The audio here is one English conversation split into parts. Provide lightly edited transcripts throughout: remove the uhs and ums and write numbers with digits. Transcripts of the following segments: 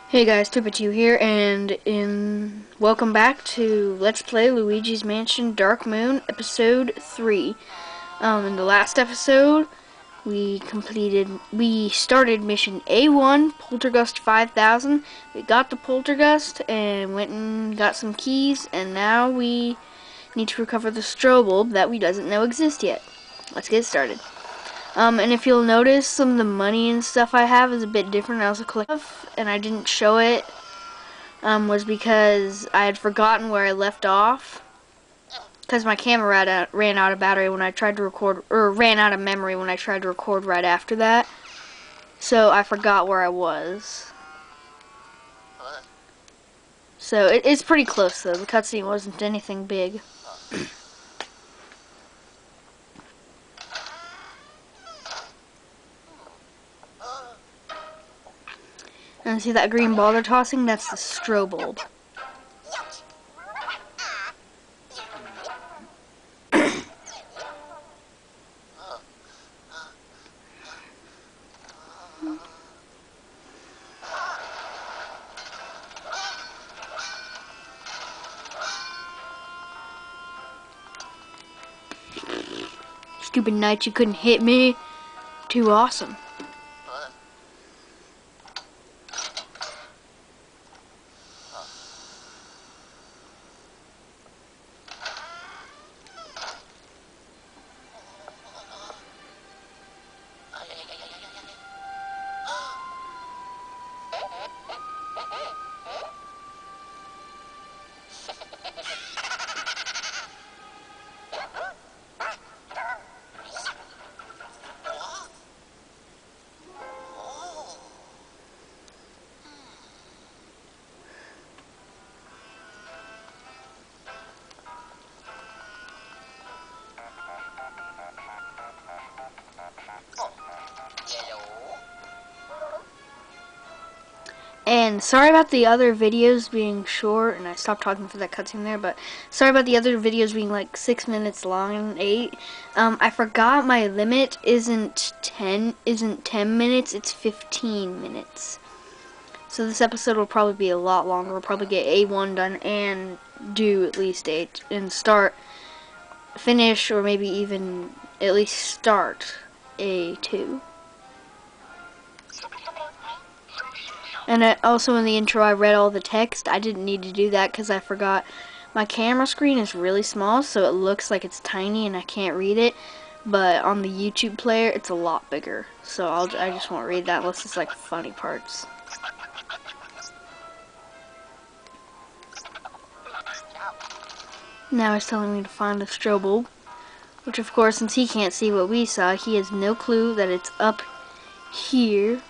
Hey guys, 2 here, and welcome back to Let's Play Luigi's Mansion Dark Moon, Episode 3. In the last episode, we started Mission A1, Poltergust 5000. We got the Poltergust, and went and got some keys, and now we need to recover the strobe bulb that we doesn't know exists yet. Let's get started. And if you'll notice, some of the money and stuff I have is a bit different. I also collect stuff, and I didn't show it, was because I had forgotten where I left off. Because my camera ran out of battery when I tried to record, or ran out of memory when I tried to record right after that. So I forgot where I was. So it's pretty close though. The cutscene wasn't anything big. And see that green ball they're tossing? That's the strobe bulb. Stupid knight, you couldn't hit me. Too awesome. And sorry about the other videos being short, and I stopped talking for that cutscene there, but sorry about the other videos being like 6 minutes long and 8. I forgot my limit isn't 10 minutes, it's 15 minutes. So this episode will probably be a lot longer. We'll probably get A1 done and do at least 8 and finish, or maybe even at least start A2. And also in the intro I read all the text. I didn't need to do that because I forgot. My camera screen is really small, so it looks like it's tiny and I can't read it. But on the YouTube player, it's a lot bigger. So I just won't read that unless it's like funny parts. Now he's telling me to find the strobe bulb, which of course, since he can't see what we saw, he has no clue that it's up here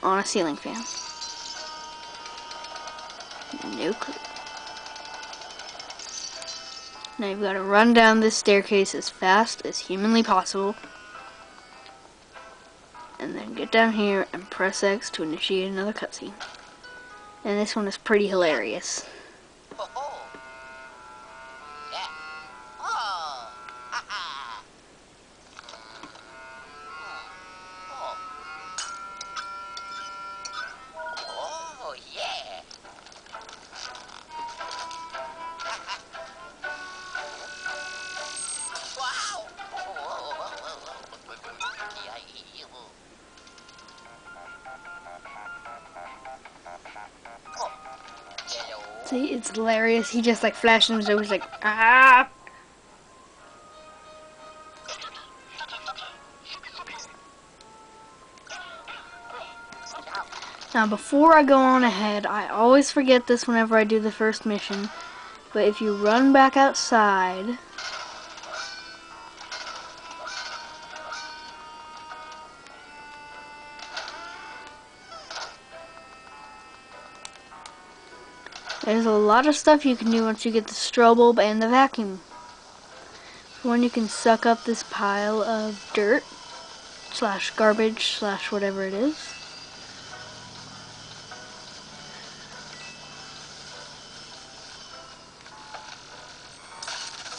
on a ceiling fan. No clue. Now you've got to run down this staircase as fast as humanly possible. And then get down here and press X to initiate another cutscene. And this one is pretty hilarious. See, it's hilarious. He just like flashes him, so he's like, ah! Now, before I go on ahead, I always forget this whenever I do the first mission, but if you run back outside, there's a lot of stuff you can do once you get the strobe bulb and the vacuum. For one, you can suck up this pile of dirt, slash garbage, slash whatever it is.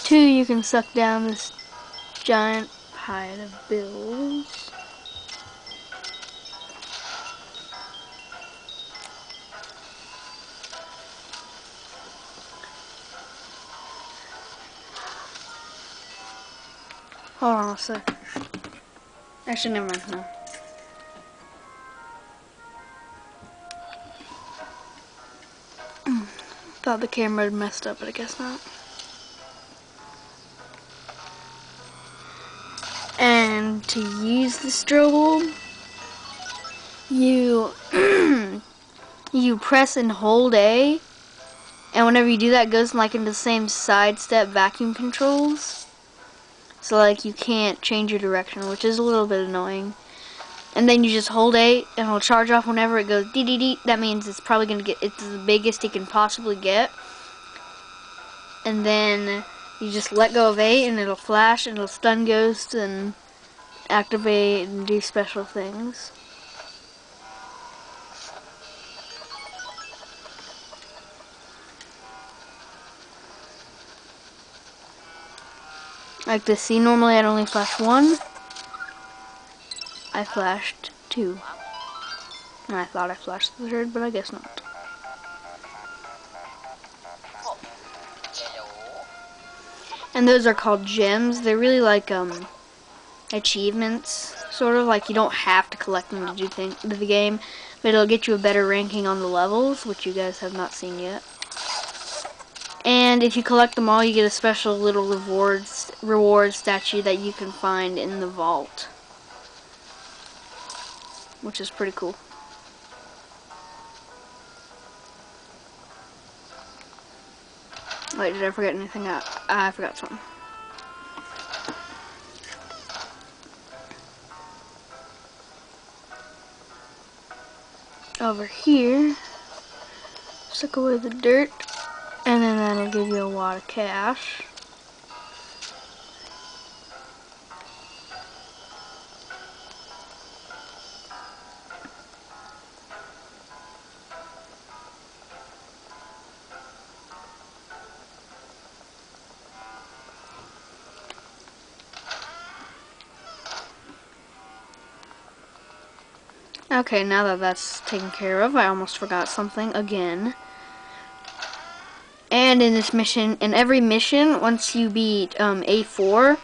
Two, you can suck down this giant pile of bills. Hold on a sec. Actually, never mind. No. Thought the camera had messed up, but I guess not. And to use the strobe, you you press and hold A, and whenever you do that, it goes like into the same sidestep vacuum controls. So like you can't change your direction, which is a little bit annoying. And then you just hold A, and it'll charge off whenever it goes dee dee dee. That means it's probably gonna get, it's the biggest it can possibly get. And then you just let go of A, and it'll flash, and it'll stun ghost and activate and do special things. Like this, see, normally I'd only flash 1. I flashed 2. And I thought I flashed the 3rd, but I guess not. And those are called gems. They're really like achievements, sort of. Like you don't have to collect them to do the game, but it'll get you a better ranking on the levels, which you guys have not seen yet. And if you collect them all, you get a special little reward statue that you can find in the vault, which is pretty cool. Wait, did I forget anything? I forgot something. Over here, suck away the dirt, and then that'll give you a wad of cash. Okay, now that that's taken care of, I almost forgot something again. And in this mission, in every mission, once you beat A4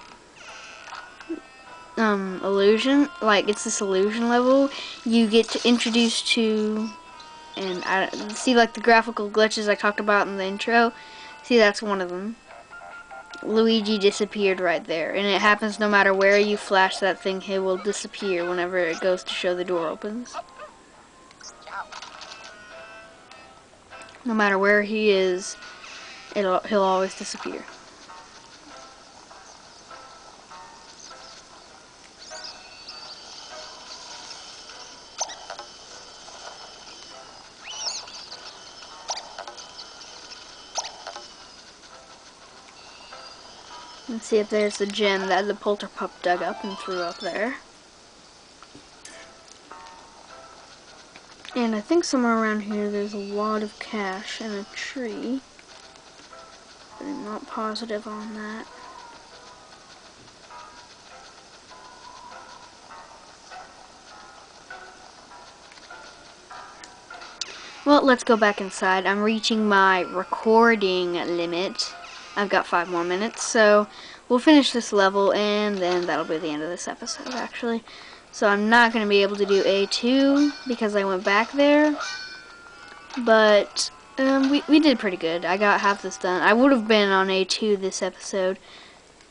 illusion, like it's this illusion level, you get to introduce to, and see like the graphical glitches I talked about in the intro. See, that's one of them. Luigi disappeared right there, and it happens no matter where you flash that thing, he will disappear whenever it goes to show the door opens. No matter where he is, he'll always disappear. Let's see if there's the gem that the Polterpup dug up and threw up there. And I think somewhere around here there's a wad of cash and a tree, but I'm not positive on that. Well, let's go back inside. I'm reaching my recording limit. I've got 5 more minutes, so we'll finish this level, and then that'll be the end of this episode, actually. So I'm not going to be able to do A2 because I went back there, but we did pretty good. I got half this done. I would have been on A2 this episode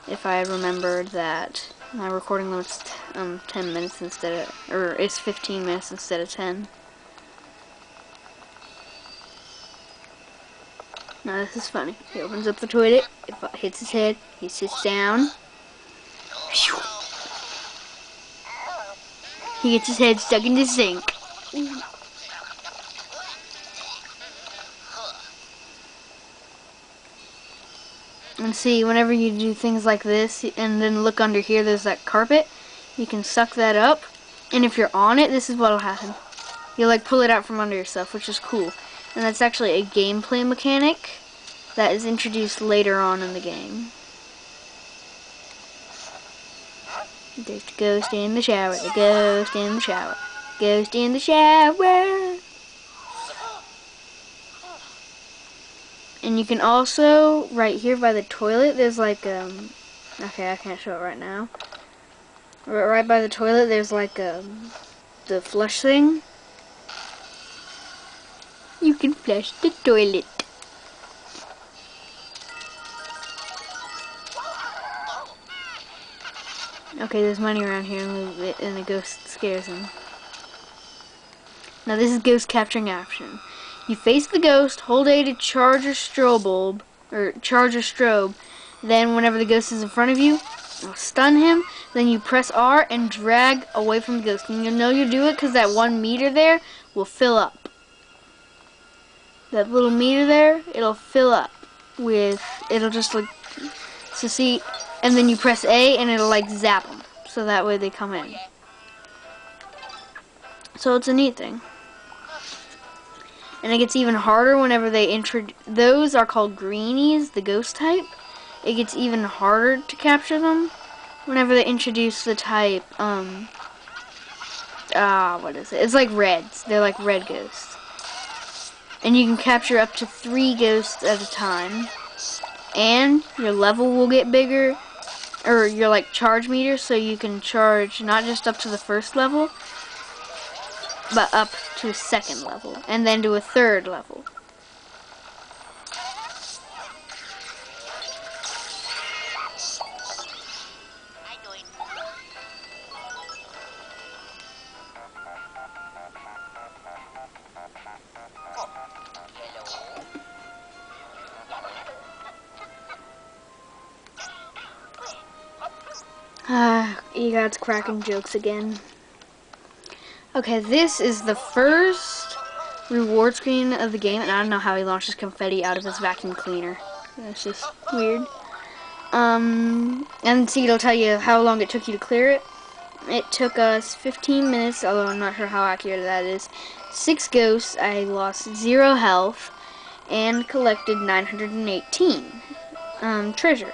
if I had remembered that my recording limit's 10 minutes instead of, or it's 15 minutes instead of 10. Now this is funny. He opens up the toilet, it hits his head, he sits down. He gets his head stuck in the sink. And see, whenever you do things like this, and then look under here, there's that carpet, you can suck that up, and if you're on it, this is what'll happen. You'll like pull it out from under yourself, which is cool. And that's actually a gameplay mechanic that is introduced later on in the game. There's the ghost in the shower, the ghost in the shower, ghost in the shower. And you can also, right here by the toilet, there's like a Okay, I can't show it right now. Right by the toilet, there's like the flush thing. You can flush the toilet. Okay, there's money around here, and the ghost scares him. Now this is ghost capturing action. You face the ghost, hold A to charge your strobe bulb, or charge your strobe. Then whenever the ghost is in front of you, you'll stun him. Then you press R and drag away from the ghost. And you'll know you do it because that 1 meter there will fill up. That little meter there, it'll fill up with, it'll just like, so see, and then you press A and it'll like zap them. So that way they come in. So it's a neat thing. And it gets even harder whenever they introduce, those are called greenies, the ghost type. It gets even harder to capture them whenever they introduce the type, what is it? It's like reds. They're like red ghosts. And you can capture up to 3 ghosts at a time. And your level will get bigger, or your like charge meter, so you can charge not just up to the 1st level, but up to a 2nd level, and then to a 3rd level. EGOT's cracking jokes again. Okay, this is the first reward screen of the game, and I don't know how he launches confetti out of his vacuum cleaner. That's just weird. And see, it'll tell you how long it took you to clear it. It took us 15 minutes, although I'm not sure how accurate that is. 6 ghosts, I lost 0 health, and collected 918 treasure.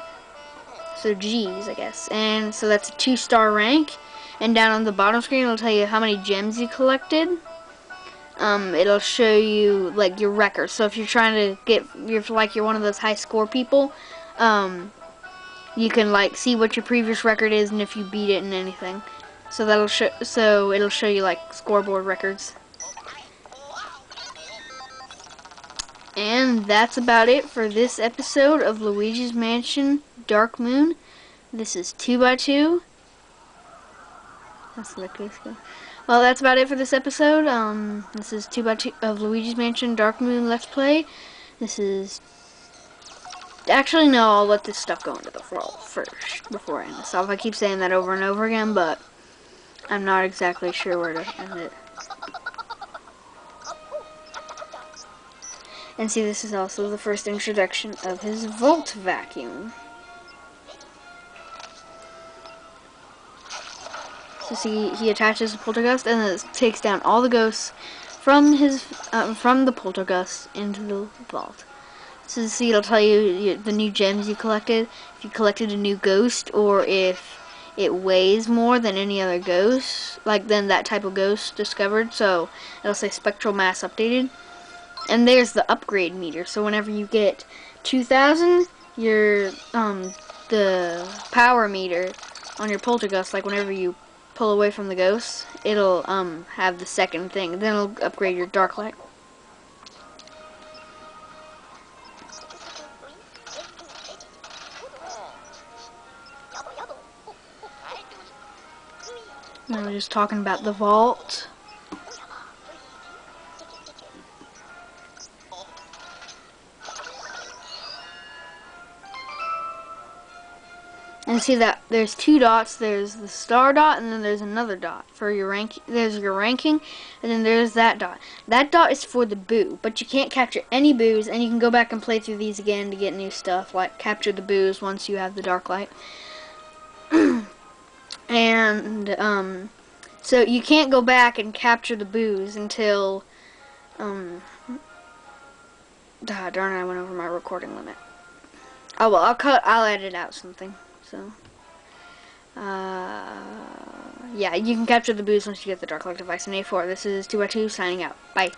So G's, I guess. And so that's a 2-star rank. And down on the bottom screen, it'll tell you how many gems you collected. It'll show you like your record. So if you're trying to get, you're one of those high score people, you can like see what your previous record is and if you beat it and anything. So that'll show. So it'll show you like scoreboard records. And that's about it for this episode of Luigi's Mansion Dark Moon. This is 2x2. That's the case. Well, that's about it for this episode. This is 2x2 of Luigi's Mansion Dark Moon Let's Play. This is... Actually, no, I'll let this stuff go into the vault first before I end this off. I keep saying that over and over again, but I'm not exactly sure where to end it. And see, this is also the first introduction of his Volt Vacuum. So see, he attaches the poltergust and then it takes down all the ghosts from his from the poltergust into the vault. So see, it'll tell you the new gems you collected, if you collected a new ghost, or if it weighs more than any other ghost, like than that type of ghost discovered. So it'll say spectral mass updated. And there's the upgrade meter. So whenever you get 2,000, your the power meter on your poltergust, like whenever you pull away from the ghost, it'll have the 2nd thing. Then it'll upgrade your dark light. Now we're just talking about the vault. And see that there's 2 dots. There's the star dot, and then there's another dot for your rank. There's your ranking, and then there's that dot. That dot is for the boo, but you can't capture any boos, and you can go back and play through these again to get new stuff, like capture the boos once you have the dark light. And so you can't go back and capture the boos until darn it, I went over my recording limit. Oh well, I'll edit out something. So, yeah, you can capture the boos once you get the Dark Light device in A4. This is 2x2 signing out. Bye.